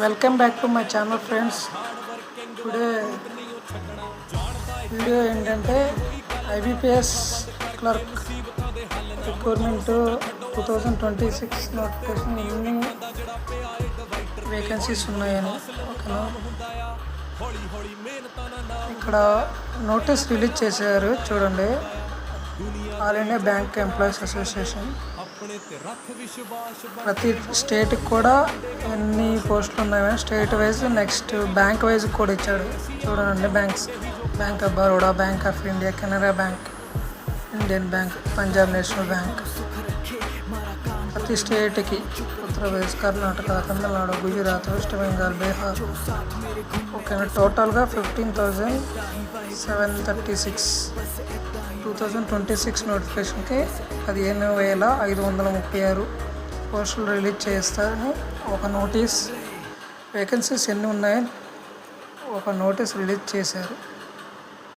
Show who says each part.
Speaker 1: Welcome back to my channel friends. Today video ఏంటంటే IBPS clerk recruitment 2026 notification ఎన్ని vacancies ఉన్నాయని. ఓకేనా, ఇక్కడ నోటీస్ రిలీజ్ చేశారు చూడండి. All India bank employees association ప్రతి స్టేట్కి కూడా ఎన్ని పోస్టులు ఉన్నాయో state wise, next bank wise కూడా ఇచ్చాడు చూడండి. Bank of Baroda, bank of India, Canara bank, Indian bank, Punjab national bank. ప్రతి స్టేట్కి ఉత్తరప్రదేశ్, కర్ణాటక, తమిళనాడు, గుజరాత్, వెస్ట్ బెంగాల్, బీహార్. ఓకేనా, టోటల్గా 15,736 2026 నోటిఫికేషన్కి 15,536 పోస్టులు రిలీజ్ చేస్తారని ఒక నోటీస్. వేకెన్సీస్ ఎన్ని ఉన్నాయని ఒక నోటీస్ రిలీజ్ చేశారు.